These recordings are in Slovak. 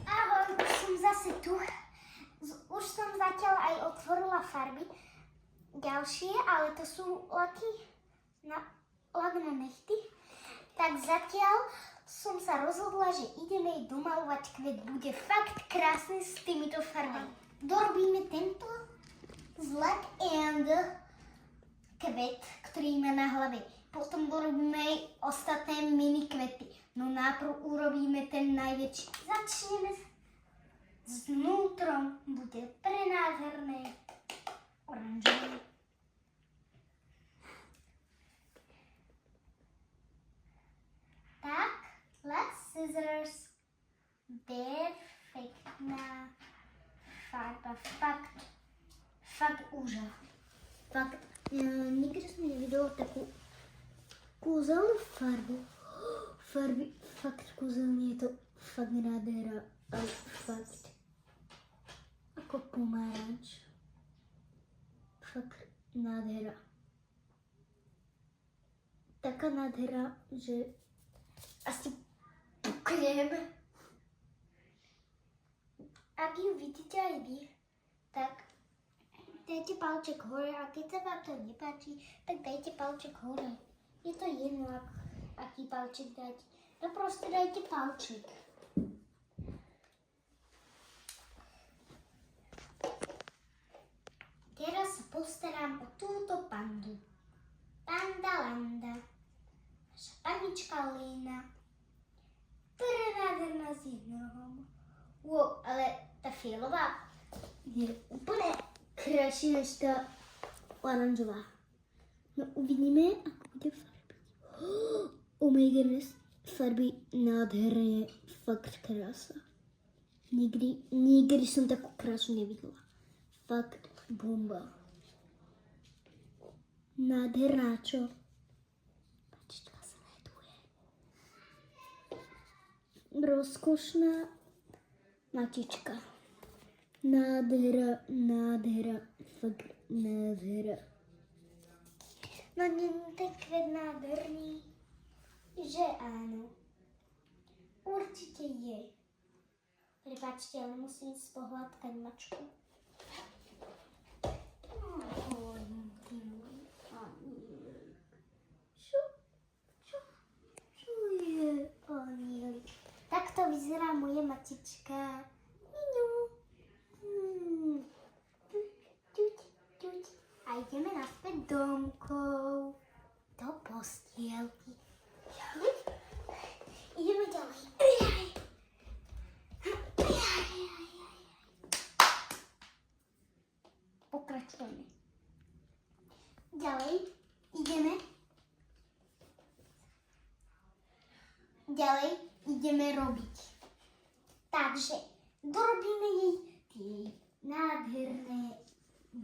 Ahoj, už som zase tu. Už som zatiaľ aj otvorila farby. Ďalšie, ale to sú laky na nechty. Tak zatiaľ som sa rozhodla, že ideme jej domalovať kvet. Bude fakt krásny s týmito farbami. Dorobíme tento zlak and kvet, ktorý má na hlave. Potom dorobíme aj ostatné mini kvety. No najprv urobíme ten najväčší. Začneme s vnútrom. Bude prenádherné. Oranžové. Tak, let's scissors. Perfektná farba. Fakt úžas. Fakt, nikdy som nevidela takú kúzelnú farbu. Farby, fakt kúzelný, je to fakt nádhera. Aj fakt ako pomáranč. Fakt nádhera. Taká nádhera, že asi puknem. Ak ju vidíte aj vy, tak dajte palček hore a keď sa vám to nepáči, tak dajte palček hore. Je to jedno, aký palček dať. No proste dajte palček. Teraz sa postarám o túto pandu. Panda Landa. Naša panička Lena. Prenádherná s jednorohom. Wow, ale tá fialová je úplne krajšia než tá oranžová. No uvidíme, ako bude farby. Oh my goodness, farby nádherné, fakt krása. Nikdy som takú krásu nevidela. Fakt bomba. Nádherná, čo? Pačička sa leduje. Rozkošná matička. Nádhera, fakt nádhera. No nie ten kvet nádherný? Že áno. Určite je. Prepáčte, ale musím spohľadkať mačku. Čo je, Anielik? Takto vyzerá moje matička. A ideme naspäť domkov. Do postielky. Ideme ďalej. Pokračujeme. Ďalej ideme robiť. Takže dorobíme jej tie nádherné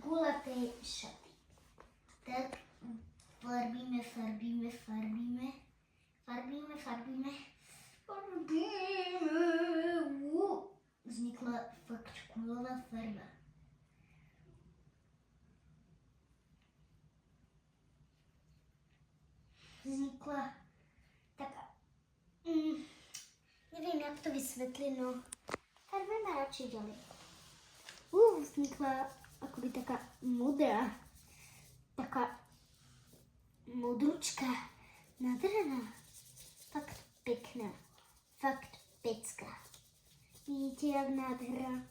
gulaté šaty. Tak farbíme. Vznikla fakt škôlová farba. Vznikla taká, neviem, jak to vysvetliť, no farbujeme radšej ďalej. Vznikla akoby taká modrá, taká modručka, nádherná, fakt pekná, fakt pecká. Vidíte, jak nádhera.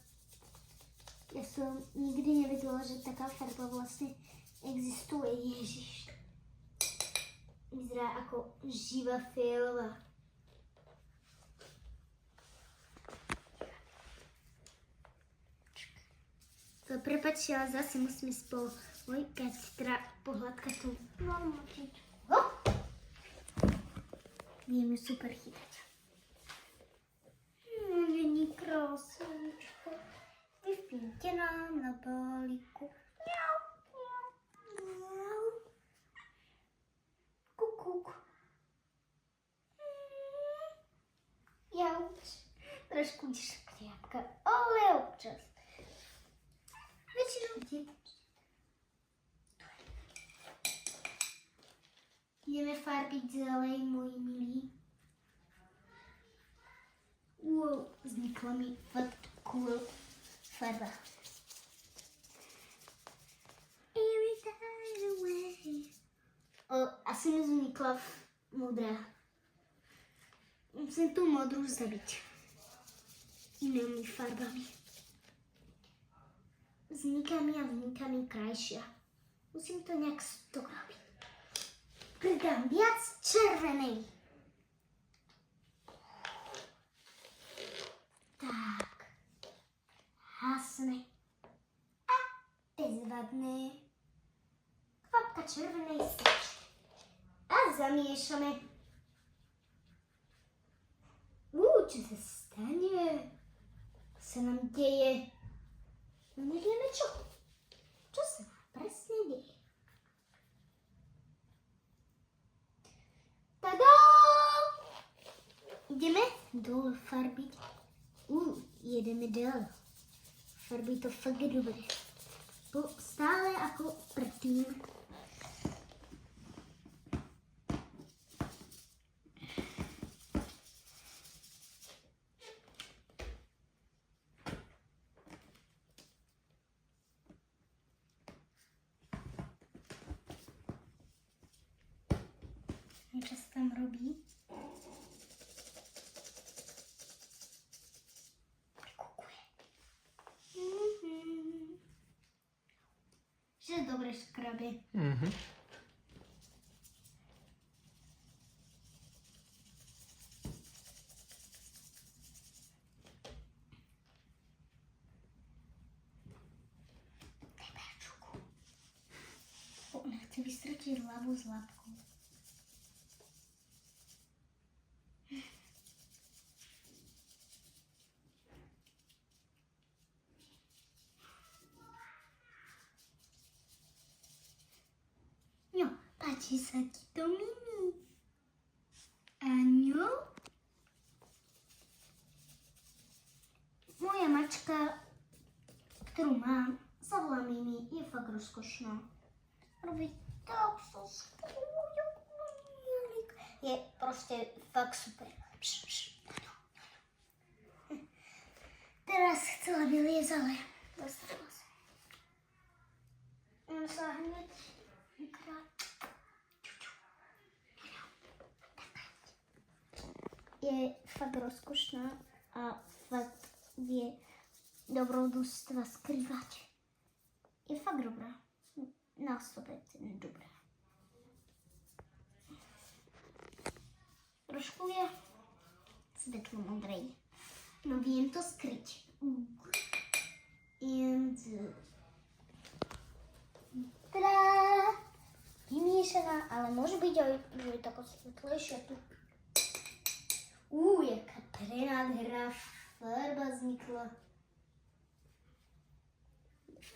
Ja som nikdy nevedela, že taká farba vlastne existuje. Ježiš. Vyzerá ako živá fialová. Prepáčte, ale zase musíme spolujkať, teda pohľadkať tú malú močičku. Vieme super chytať. Není krásničko. Vyspíte nám na balíku. Kukuk. Jauč. Trošku škriapka, ale občas. Ideme pofarbiť ďalej, moji milí. Wow, vznikla mi fakt cool farba. Asi mi vznikla modrá. Musím tú modrú zabiť inými farbami. Vzniká mi krajšia. Musím to nejak storobiť. Pridám viac červenej. Tak. Hasne. A bezvadné. Kvapka červenej stačí. A zamiešame. Čo sa stane? Čo sa nám deje? No nevieme čo. Čo sa nám presne deje? Tada! Ideme dole farbiť. Jedeme dole. Farbiť to fakt dobre. Stále ako predtým. Čo sa tam robí? Prikukuje. Že dobre škrabe. Daj perčuku. Ona chce vystrčiť hlavu s labkou. Páči sa ti to, Mimi? Áňo? Moja mačka, ktorú mám, sa volá Mimi. Je fakt rozkošná. Robí tak so skôľou. Je proste fakt super. Teraz chcela by liezť, ale dostala sa. On sa hneď je fakt rozkošná a fakt vie dobrodružstva skrývať. Je fakt dobrá. Na 100% dobrá. Trošku je svetlo modrej. No viem to skryť. Tada! Vymiešaná, ale môže byť aj, že je taká svetlejšia tu. Jaká prenádherná farba vznikla.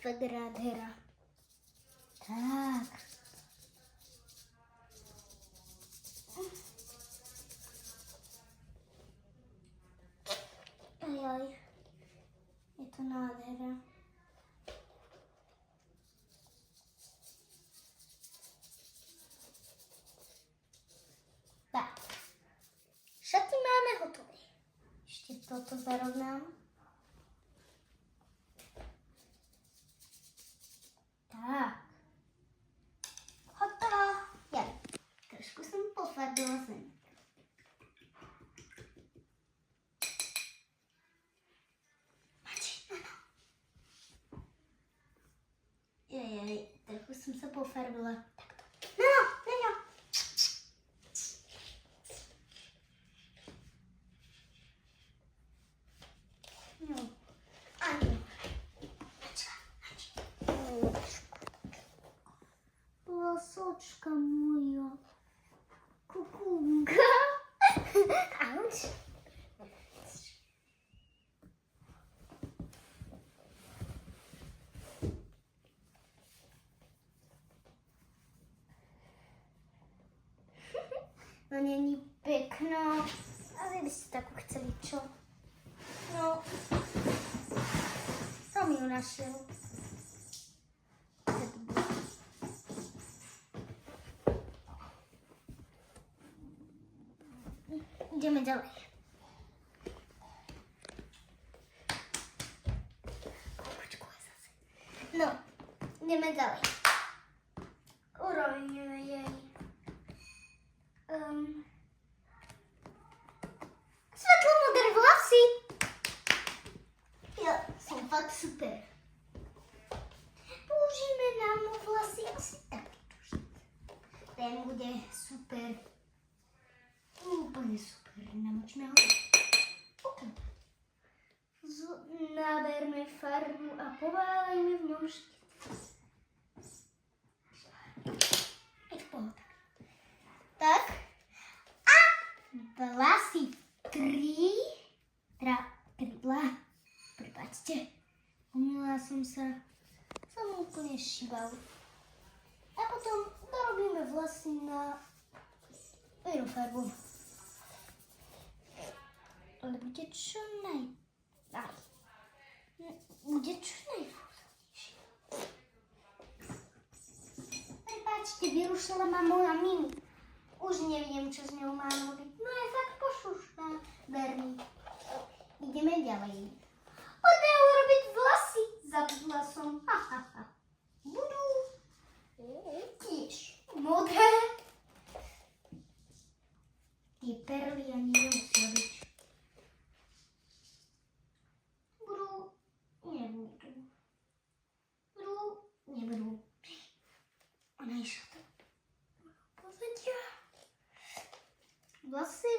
Fakt nádhera. Tak. Ajaj. Je to nádhera. Tak. Šaty máme hotové. Ešte toto zarovnám. Tak. Hotovo. Ja. Trošku som pofarbila zem. Jajaj, trochu som sa pofarbila. Takto. No. No. Ani. Lasočka moja. Kukunka. Auč. No není pekná. A vy by ste takú chceli, čo? No. Som ju našiel. ideme ďalej. No, ideme ďalej. Urojej. Svetlo-modré vlasy. Ja som fakt super. Použijeme nám vlasy asi takýto štít. Ten bude super. Úplne super. Namočme ho. Naberme farbu a poválejme v ňom štít. Je to pohoda. Tak. A vlasy prepáčte. Umýla som sa. Som úplne šíbal. A potom dorobíme vlasy na inú farbu. Ale bude čo najfúzovnejšie. Prepáčte, vyrušila ma moja Mimi. Už neviem, čo s ňou mám robiť. No je fakt pošušná. Berni. Ideme ďalej. Poďme urobiť vlasy. Zabudla som. Budú tiež modré. Tie perly ani nemusia byť. Nebudú. Ona išla to. Pozadia. Vlasy.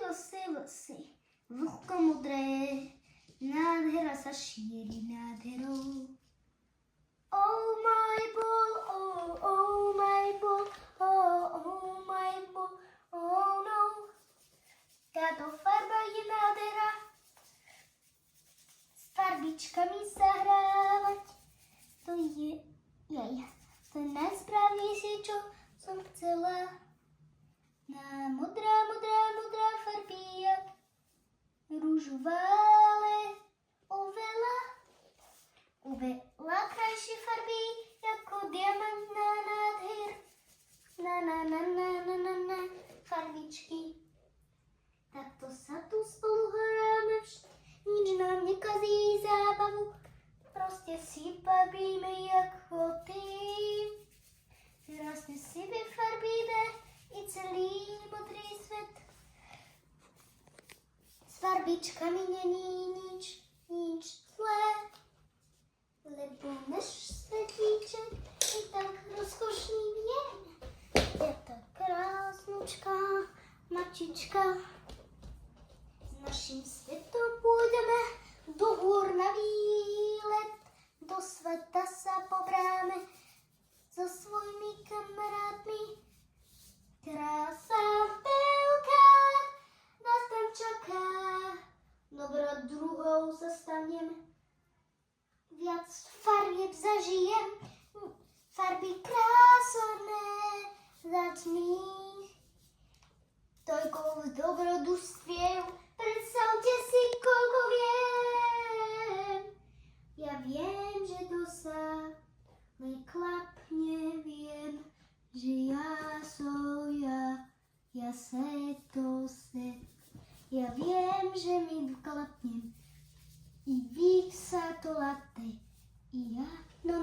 Vlhko modré. Nádhera sa šíri nádherou. Oh my ball, oh my ball, oh my ball, oh no. Táto farba je nádhera. S farbičkami sa hrávať. To je najsprávnejšie, čo som chcela. Na modrá farby, jak rúžová, ale oveľa krajšie farby, ako diamantná nádher. Na farbičky. Takto sa tu spolu hráme, nič nám nekazí zábavu. Proste si bavíme ako tým. Krásne si vyfarbíme i celý modrý svet. S farbičkami není nič zlé, lebo náš svetlíček je tak rozkošný, viem. Je to krásnučka, mačička. S našim svetom pôjdeme do hôr na výlet, do sveta sa pobráme so svojimi kamarátmi. Krása veľká nás tam čaká, dobrodruhov sa stanem, viac farieb zažijem, farby krásne začmých. Toľko v dobrodružstiev, predstavte si, koľko viem. Ja viem, že to sa len klapne, viem, že ja som ja se to se. Ja viem, že mi klapnem i vy sa to latte. I ja, no,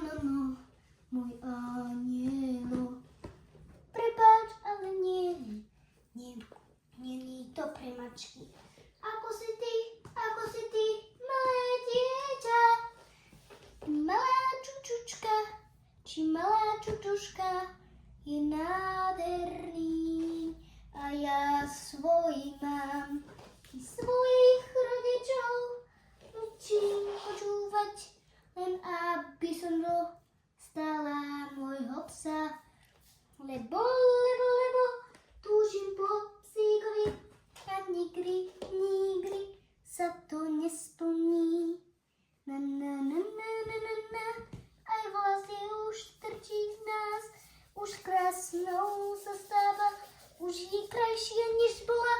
môj anielo. Prepáč, ale nie to pre mačky. Ako si ty, malé dieťa, malá čučučka, či malá čučuška je nádherný. A ja svojich mám i svojich rodičov učím počúvať, len aby som dostala môjho psa. Lebo túžim po psíkovi a nikdy sa to nesplní. Aj vlasy už trčí z nás, už krásnou sa stáva, už je krajšia než bola.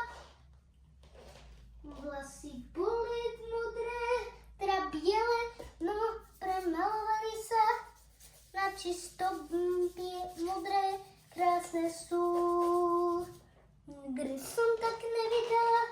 Vlasy boli modré, teda biele, no premalovali sa na čisto modré, krásne sú. Nikdy som tak nevidela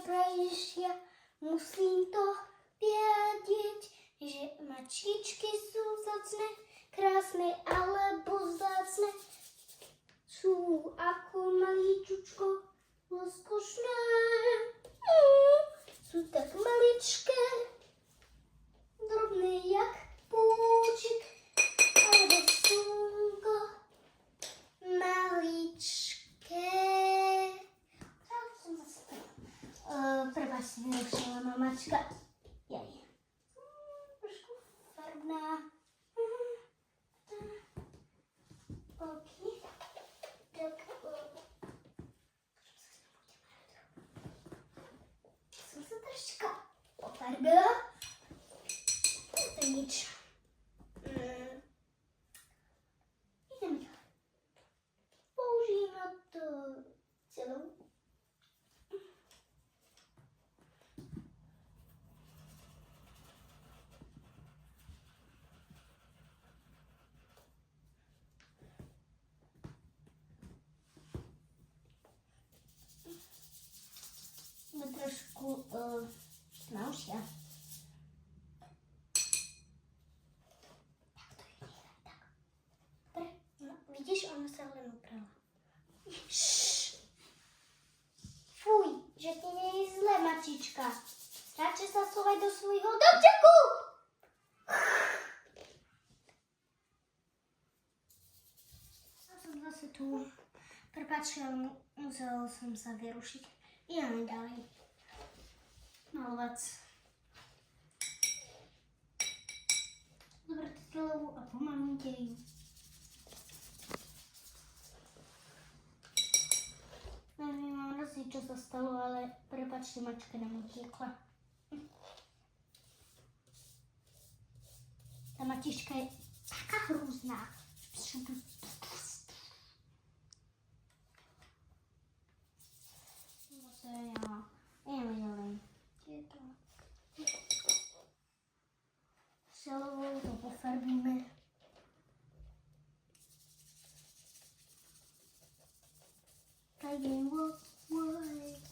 spravíš, ja musím to vedieť, že mačičky sú vzácne, krásne alebo vzácne. Sú ako maličučko, rozkošné. Sú tak maličké, drobné jak púčik, alebo slnko, maličké. Tak som zase prepáčte, vyrušila mamačka. Jaj. Trošku farbná. OK. Tak, som sa troška pofarbila. To je nič. Idem ďalej. Použijem na to celú. Trošku tmavšia. Tak to je nechaj tak. Dobre, no vidíš, ona sa len uprala. Fuj, že ti nie je zle, mačička. Radšej sa schovaj do svojho domčeku. Ja som zase tu. Prepáč, musel som sa vyrušiť. Ideme ďalej. Malovať. Zobrať celú a pomalujte ju. Neviem asi, čo sa stalo, ale prepáčte, mačka nám utiekla. Tá matička je taká hrúzná. Celovou to pofarbíme. I can walk away.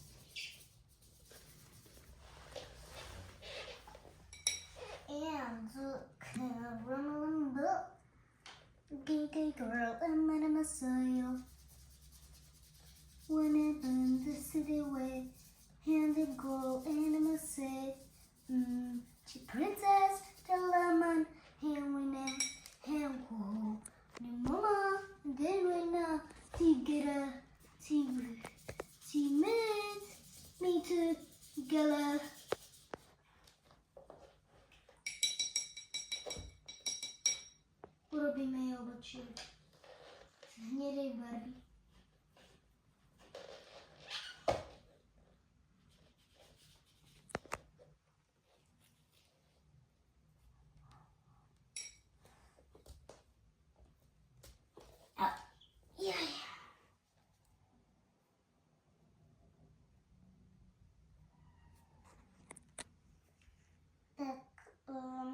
And can run on the gay girl and met a messiah. Whenever in the city way, and the girl and a messiah. She princess, the lemon, and we now, and go. New mama, then we now, together, she met me together. Urobíme jej obočie z hnedej barvy.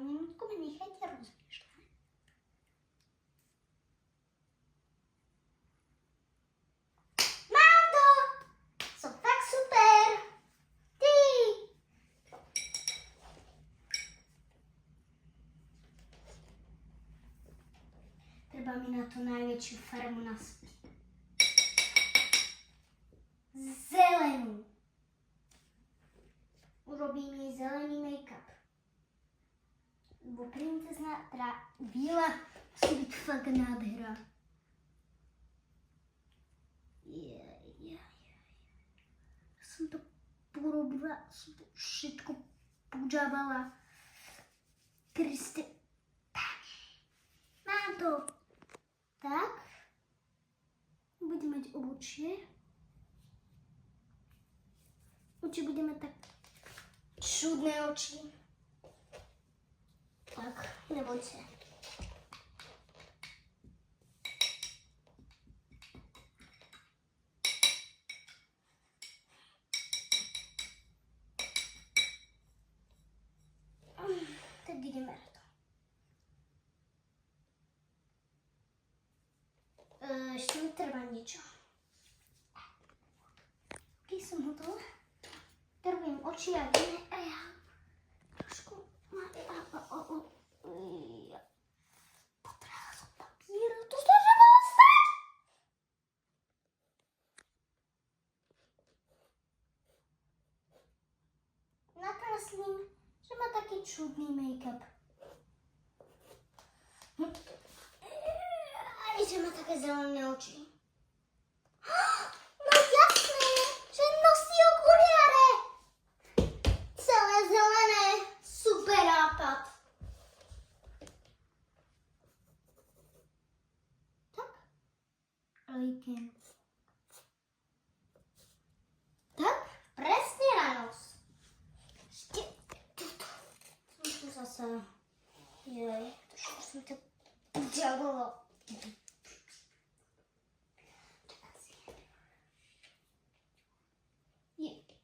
Minútku mi nechajte rozmýšľať. Mám to! Som tak super! Ty! Treba mi na to najväčšiu farbu naspäť. Zelenú. Urobím jej zelený make-up. Lebo princezna, teda biela, musí byť fakt nádhera. Som to porobila, som to všetko použávala. Kriste. Mám to. Tak. Budeme mať obočie. Oči budeme tak čudné oči. Tak, neboj se. Tak ideme na to. Ešte mi trvá niečo. Keď som hotová, teraz oči a ja trošku potrhla som papír. To sa nebolo stať! Nakreslím, že má taký čudný make-up. Aj že má také zelené oči. No jasné, že nosí okuliare. Celé zelené. Super nápad. Tak. Lejkem. Tak, presne na nos. Ešte tuto. Som tu zase. Jej, trošku som to udiavolo.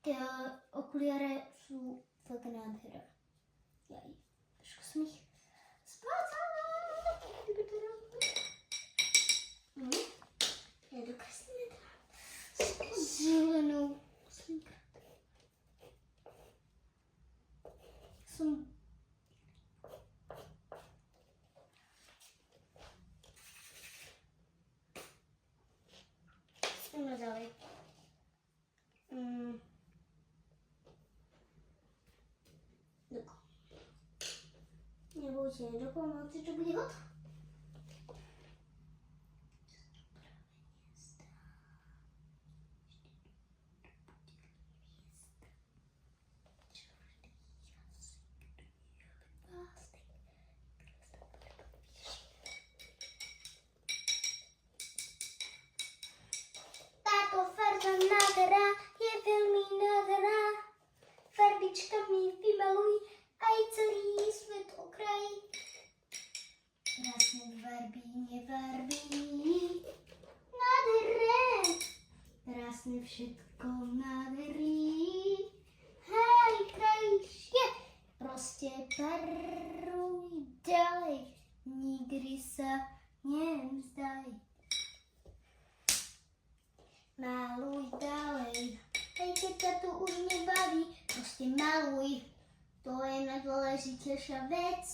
Tie okuliare sú fakt nádhera. Jaj, trošku som ich splácala. Ja dokreslíme teda zelenou. Ideme ďalej. Nebojte, do polnoci, čo bude hotovo. Táto farba nádhera je veľmi nádhera. Farbičkami vymaluj aj celý svet okraj. Krásne farby, nefarby. Nádherné. Krásne všetko nádherí. Hej, krajšie. Proste paruj ďalej. Nikdy sa nevzdaj. Maluj ďalej. Aj keď ťa to už nebaví, proste maluj. To je najdôležitejšia vec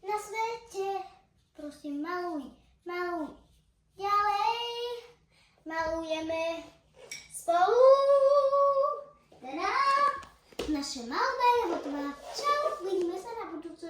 na svete. Proste maluj, maluj. Ďalej malujeme spolu. Teda naše malba je hotová. Čau, vidíme sa na budúce.